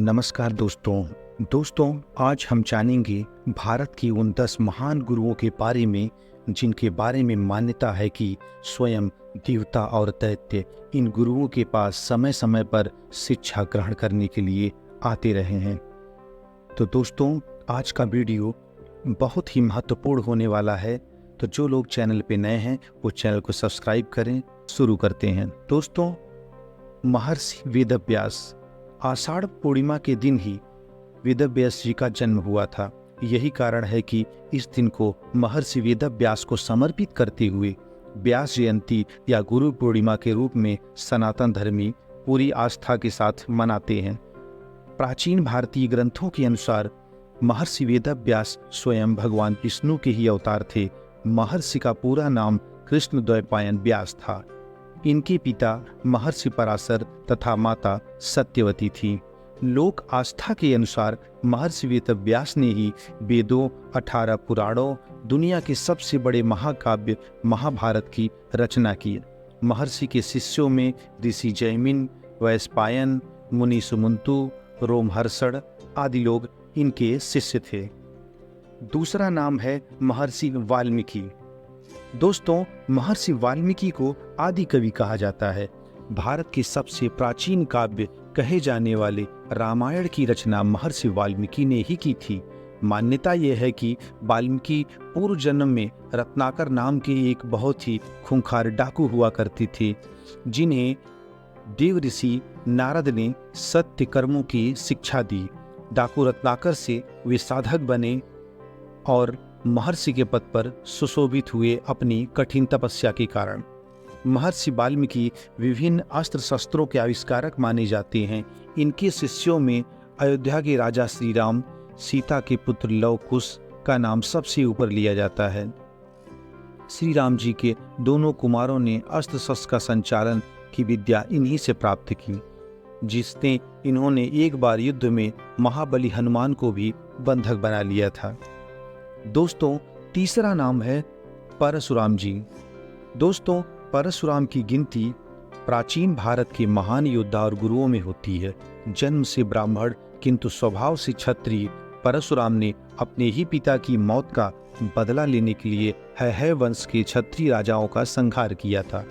नमस्कार दोस्तों, आज हम जानेंगे भारत की उन 10 महान गुरुओं के बारे में जिनके बारे में मान्यता है कि स्वयं देवता और दैत्य इन गुरुओं के पास समय समय पर शिक्षा ग्रहण करने के लिए आते रहे हैं। तो दोस्तों, आज का वीडियो बहुत ही महत्वपूर्ण होने वाला है, तो जो लोग चैनल पे नए हैं वो चैनल को सब्सक्राइब करें। शुरू करते हैं। दोस्तों, महर्षि वेदव्यास, आषाढ़ पूर्णिमा के दिन ही वेदव्यास जी का जन्म हुआ था। यही कारण है कि इस दिन को महर्षि वेदव्यास को समर्पित करते हुए व्यास जयंती या गुरु पूर्णिमा के रूप में सनातन धर्मी पूरी आस्था के साथ मनाते हैं। प्राचीन भारतीय ग्रंथों के अनुसार महर्षि वेदव्यास स्वयं भगवान विष्णु के ही अवतार थे। महर्षि का पूरा नाम कृष्णद्वैपायन व्यास था। इनके पिता महर्षि पराशर तथा माता सत्यवती थी। लोक आस्था के अनुसार महर्षि वेदव्यास ने ही वेदों, 18 पुराणों, दुनिया के सबसे बड़े महाकाव्य महाभारत की रचना की। महर्षि के शिष्यों में ऋषि जैमिन, वैशंपायन, मुनि सुमंतु, रोमहर्षण आदि लोग इनके शिष्य थे। दूसरा नाम है महर्षि वाल्मीकि। दोस्तों, महर्षि वाल्मीकि को आदि कवि कहा जाता है। भारत के सबसे प्राचीन काव्य कहे जाने वाले रामायण की रचना महर्षि वाल्मीकि ने ही की थी। मान्यता यह है कि वाल्मीकि पूर्व जन्म में रत्नाकर नाम के एक बहुत ही खूंखार डाकू हुआ करते थे, जिन्हें देव ऋषि नारद ने सत्य कर्मों की शिक्षा दी। डाकू रत्नाकर से वे साधक बने और महर्षि के पद पर सुशोभित हुए अपनी कठिन तपस्या के कारण। महर्षि वाल्मीकि विभिन्न अस्त्र शस्त्रों के आविष्कारक माने जाते हैं। इनके शिष्यों में अयोध्या के राजा श्री राम, सीता के पुत्र लव कुश का नाम सबसे ऊपर लिया जाता है। श्री राम जी के दोनों कुमारों ने अस्त्र शस्त्र का संचालन की विद्या इन्हीं से प्राप्त की, जिसने इन्होंने एक बार युद्ध में महाबली हनुमान को भी बंधक बना लिया था। दोस्तों, तीसरा नाम है परशुराम जी। दोस्तों, परशुराम की गिनती प्राचीन भारत के महान योद्धा और गुरुओं में होती है। जन्म से ब्राह्मण किंतु स्वभाव से क्षत्रिय परशुराम ने अपने ही पिता की मौत का बदला लेने के लिए हैहय वंश के क्षत्रिय राजाओं का संहार किया था।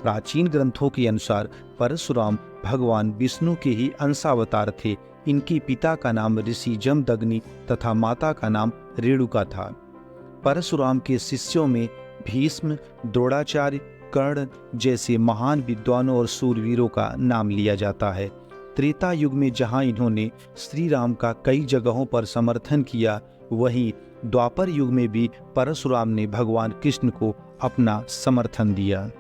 प्राचीन ग्रंथों के अनुसार परशुराम भगवान विष्णु के ही अंशावतार थे। इनके पिता का नाम ऋषि जमदग्नि तथा माता का नाम रेणुका था। परशुराम के शिष्यों में भीष्म, द्रोणाचार्य, कर्ण जैसे महान विद्वानों और शूरवीरों का नाम लिया जाता है। त्रेता युग में जहां इन्होंने श्री राम का कई जगहों पर समर्थन किया, वहीं द्वापर युग में भी परशुराम ने भगवान कृष्ण को अपना समर्थन दिया।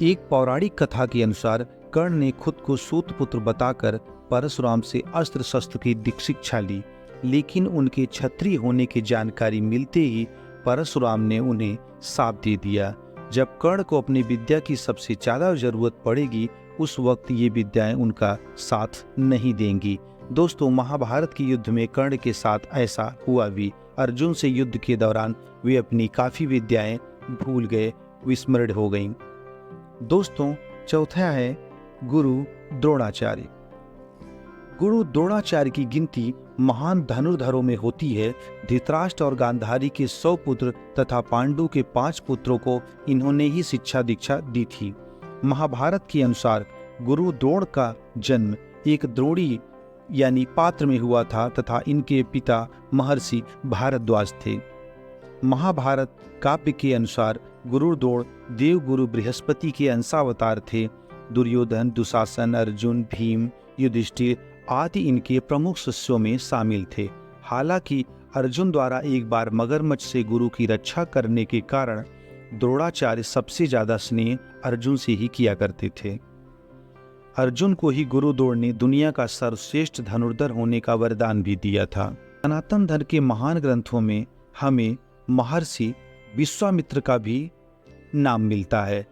एक पौराणिक कथा के अनुसार कर्ण ने खुद को सूतपुत्र बताकर परशुराम से अस्त्र शस्त्र की शिक्षा ली, लेकिन उनके क्षत्रिय होने की जानकारी मिलते ही परशुराम ने उन्हें शाप दे दिया। जब कर्ण को अपनी विद्या की सबसे ज्यादा जरूरत पड़ेगी, उस वक्त ये विद्याएं उनका साथ नहीं देंगी। दोस्तों, महाभारत के युद्ध में कर्ण के साथ ऐसा हुआ भी। अर्जुन से युद्ध के दौरान वे अपनी काफी विद्याएं भूल गए, विस्मृत हो गईं। दोस्तों, चौथा है गुरु द्रोणाचार्य। गुरु द्रोणाचार्य की गिनती महान धनुर्धरों में होती है। धृतराष्ट्र और गांधारी के 100 पुत्र तथा पांडु के 5 पुत्रों को इन्होंने ही शिक्षा दीक्षा दी थी। महाभारत के अनुसार गुरु द्रोण का जन्म एक द्रोणी यानी पात्र में हुआ था तथा इनके पिता महर्षि भारद्वाज थे। महाभारत काव्य के अनुसार गुरु द्रोण देवगुरु बृहस्पति के अंशावतार थे। दुर्योधन, दुशासन, अर्जुन, भीम, युधिष्ठिर आदि इनके प्रमुख शिष्यों में शामिल थे। हालांकि अर्जुन द्वारा एक बार मगरमच्छ से गुरु की रक्षा करने के कारण द्रोणाचार्य सबसे ज्यादा स्नेह अर्जुन से ही किया करते थे। अर्जुन को ही गुरु द्रोण ने दुनिया का सर्वश्रेष्ठ धनुर्धर होने का वरदान भी दिया था। सनातन धर्म के महान ग्रंथों में हमें महर्षि विश्वामित्र का भी नाम मिलता है।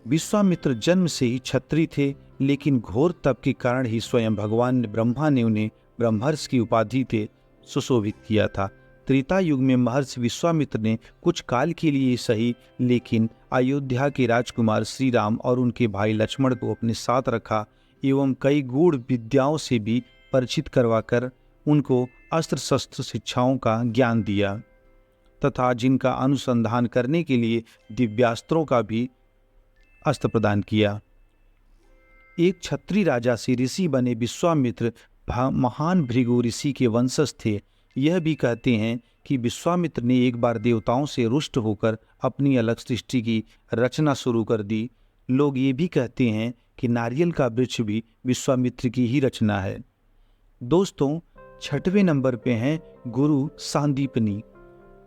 विश्वामित्र जन्म से ही क्षत्रिय थे, लेकिन घोर तप के कारण ही स्वयं भगवान ब्रह्मा ने उन्हें ब्रह्मर्षि की उपाधि से सुशोभित किया था। त्रेता युग में महर्षि विश्वामित्र ने कुछ काल के लिए सही, लेकिन अयोध्या के राजकुमार श्री राम और उनके भाई लक्ष्मण को अपने साथ रखा एवं कई गूढ़ विद्याओं से भी परिचित करवाकर उनको अस्त्र शस्त्र शिक्षाओं का ज्ञान दिया तथा जिनका अनुसंधान करने के लिए दिव्यास्त्रों का भी अस्त्र प्रदान किया। एक क्षत्रिय राजा से ऋषि बने विश्वामित्र महान भृगु ऋषि के वंशज थे। यह भी कहते हैं कि विश्वामित्र ने एक बार देवताओं से रुष्ट होकर अपनी अलग सृष्टि की रचना शुरू कर दी। लोग ये भी कहते हैं कि नारियल का वृक्ष भी विश्वामित्र की ही रचना है। दोस्तों, 6वें नंबर पे हैं गुरु सांदीपनी।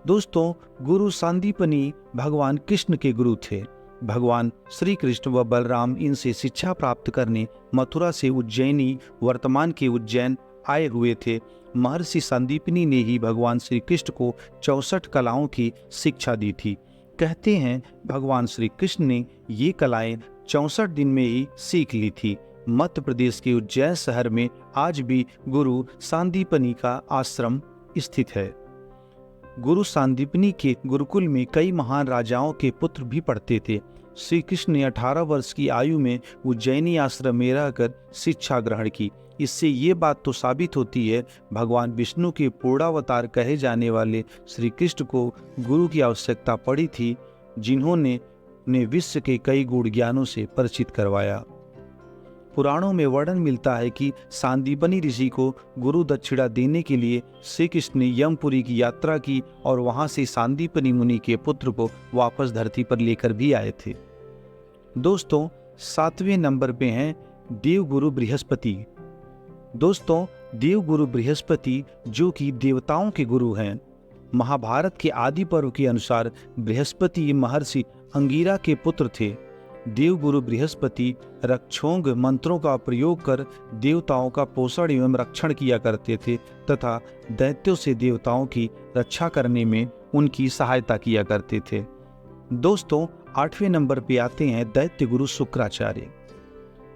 दोस्तों, गुरु सांदीपनी भगवान कृष्ण के गुरु थे। भगवान श्री कृष्ण व बलराम इनसे शिक्षा प्राप्त करने मथुरा से उज्जैनी, वर्तमान के उज्जैन आए हुए थे। महर्षि संदीपनी ने ही भगवान श्री कृष्ण को 64 कलाओं की शिक्षा दी थी। कहते हैं भगवान श्री कृष्ण ने ये कलाएं 64 दिन में ही सीख ली थी। मध्य प्रदेश के उज्जैन शहर में आज भी गुरु सांदीपनी का आश्रम स्थित है। गुरु सांदीपनी के गुरुकुल में कई महान राजाओं के पुत्र भी पढ़ते थे। श्री कृष्ण ने 18 वर्ष की आयु में उज्जैनी आश्रम में रहकर शिक्षा ग्रहण की। इससे ये बात तो साबित होती है भगवान विष्णु के पूर्णावतार कहे जाने वाले श्री कृष्ण को गुरु की आवश्यकता पड़ी थी, जिन्होंने विश्व के कई गुण ज्ञानों से परिचित करवाया। पुराणों में वर्णन मिलता है कि सांदीपनी ऋषि को गुरु दक्षिणा देने के लिए श्री कृष्ण ने यमपुरी की यात्रा की और वहां से सांदीपनी मुनि के पुत्र को वापस धरती पर लेकर भी आए थे। दोस्तों, 7वें नंबर पे हैं देवगुरु बृहस्पति। दोस्तों, देवगुरु बृहस्पति जो कि देवताओं के गुरु हैं। महाभारत के आदि पर्व के अनुसार बृहस्पति महर्षि अंगिरा के पुत्र थे। देवगुरु बृहस्पति रक्षोंग मंत्रों का प्रयोग कर देवताओं का पोषण एवं रक्षण किया करते थे तथा दैत्यों से देवताओं की रक्षा करने में उनकी सहायता किया करते थे। दोस्तों, 8वें नंबर पे आते हैं दैत्य गुरु शुक्राचार्य।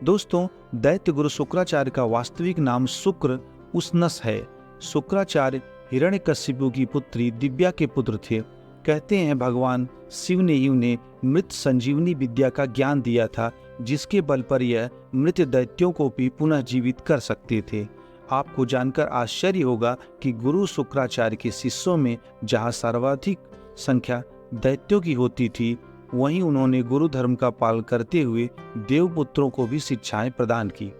दोस्तों, दैत्य गुरु शुक्राचार्य का वास्तविक नाम शुक्र उसनस है। शुक्राचार्य हिरण्यकशिपु की पुत्री दिव्या के पुत्र थे। कहते हैं भगवान शिव ने ही उन्हें मृत संजीवनी विद्या का ज्ञान दिया था, जिसके बल पर यह मृत दैत्यों को भी पुनः जीवित कर सकते थे। आपको जानकर आश्चर्य होगा कि गुरु शुक्राचार्य के शिष्यों में जहाँ सर्वाधिक संख्या दैत्यों की होती थी, वहीं उन्होंने गुरु धर्म का पालन करते हुए देवपुत्रों को भी शिक्षाएं प्रदान की।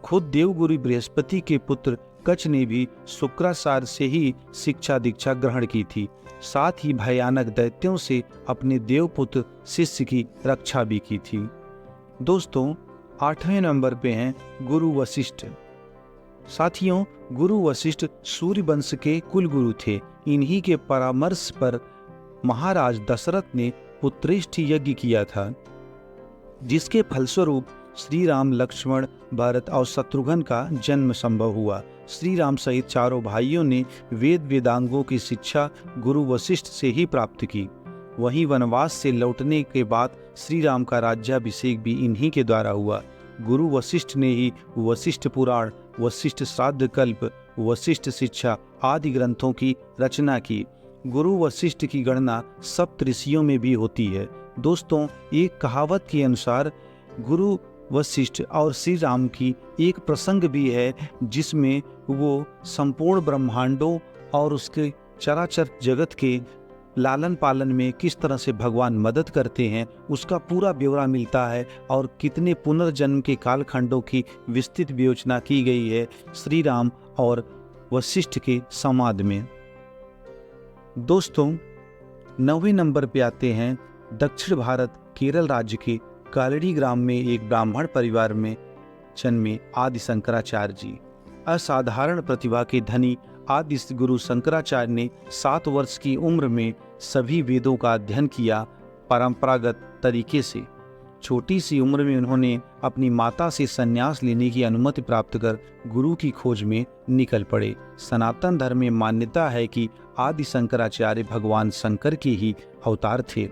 खुद देवगुरु बृहस्पति के पुत्र कच ने भी शुक्राचार्य से ही शिक्षा दीक्षा ग्रहण की थी। साथ ही भयानक दैत्यों से अपने देवपुत्र शिष्य की रक्षा भी की थी। दोस्तों, 8वें नंबर पे हैं गुरु वशिष्ठ। साथियों, गुरु वशिष्ठ सूर्य वंश के कुल गुरु थे। इन्हीं के परामर्श पर महाराज दशरथ ने पुत्रेष्ठ यज्ञ किया था, जिसके फलस्वरूप श्री राम, लक्ष्मण, भरत और शत्रुघ्न का जन्म संभव हुआ। श्री राम सहित चारों भाइयों ने वेद वेदांगों की शिक्षा गुरु वशिष्ठ से ही प्राप्त की। वहीं वनवास से लौटने के बाद श्री राम का राज्याभिषेक भी इन्हीं के द्वारा हुआ। गुरु वशिष्ठ ने ही वशिष्ठ पुराण, वशिष्ठ श्राद्ध कल्प, वशिष्ठ शिक्षा आदि ग्रंथों की रचना की। गुरु वशिष्ठ की गणना सप्त ऋषियों में भी होती है। दोस्तों, एक कहावत के अनुसार गुरु वशिष्ठ और श्री राम की एक प्रसंग भी है, जिसमें वो संपूर्ण ब्रह्मांडों और उसके चराचर जगत के लालन पालन में किस तरह से भगवान मदद करते हैं, उसका पूरा ब्यौरा मिलता है और कितने पुनर्जन्म के कालखंडों की विस्तृत विवेचना की गई है श्री राम और वशिष्ठ के संवाद में। दोस्तों, 9वें नंबर पे आते हैं दक्षिण भारत केरल राज्य के कालड़ी ग्राम में एक ब्राह्मण परिवार में जन्मे आदि शंकराचार्य जी। असाधारण प्रतिभा के धनी आदि गुरु शंकराचार्य ने 7 वर्ष की उम्र में सभी वेदों का अध्ययन किया। परंपरागत तरीके से छोटी सी उम्र में उन्होंने अपनी माता से संन्यास लेने की अनुमति प्राप्त कर गुरु की खोज में निकल पड़े। सनातन धर्म में मान्यता है कि आदि शंकराचार्य भगवान शंकर के ही अवतार थे।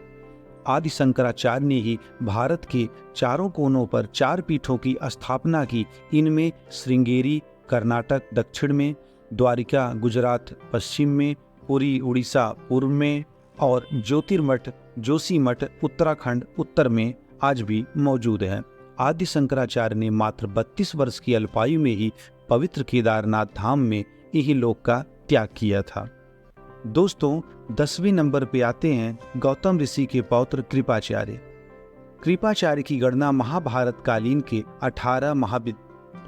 आदि शंकराचार्य ने ही भारत के चारों कोनों पर 4 पीठों की स्थापना की। इनमें श्रृंगेरी कर्नाटक दक्षिण में, द्वारिका गुजरात पश्चिम में, पुरी उड़ीसा पूर्व में और ज्योतिर्मठ जोशीमठ उत्तराखंड उत्तर में आज भी मौजूद है। आदि शंकराचार्य ने मात्र 32 वर्ष की अल्पायु में ही पवित्र केदारनाथ धाम में यही लोक का त्याग किया था। दोस्तों 10वें नंबर पे आते हैं गौतम ऋषि के पौत्र कृपाचार्य। कृपाचार्य की गणना महाभारत कालीन के 18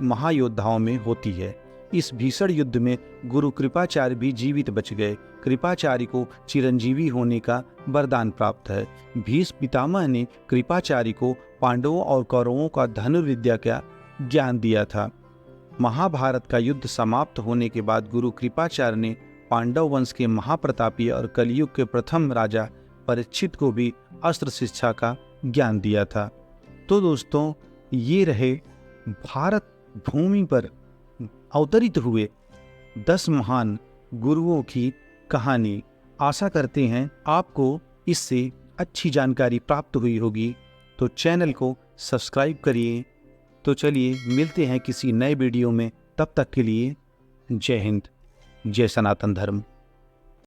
महायोद्धाओं में होती है। इस भीषण युद्ध में गुरु कृपाचार्य भी जीवित बच गए। कृपाचार्य को चिरंजीवी होने का वरदान प्राप्त है। भीष्म पितामह ने कृपाचार्य को पांडवों और कौरवों का धनुर्विद्या का ज्ञान दिया था। महाभारत का युद्ध समाप्त होने के बाद गुरु कृपाचार्य ने पांडव वंश के महाप्रतापी और कलयुग के प्रथम राजा परीक्षित को भी अस्त्र शिक्षा का ज्ञान दिया था। तो दोस्तों ये रहे भारत भूमि पर अवतरित हुए 10 महान गुरुओं की कहानी। आशा करते हैं आपको इससे अच्छी जानकारी प्राप्त हुई होगी। तो चैनल को सब्सक्राइब करिए। तो चलिए मिलते हैं किसी नए वीडियो में। तब तक के लिए जय हिंद, जय सनातन धर्म।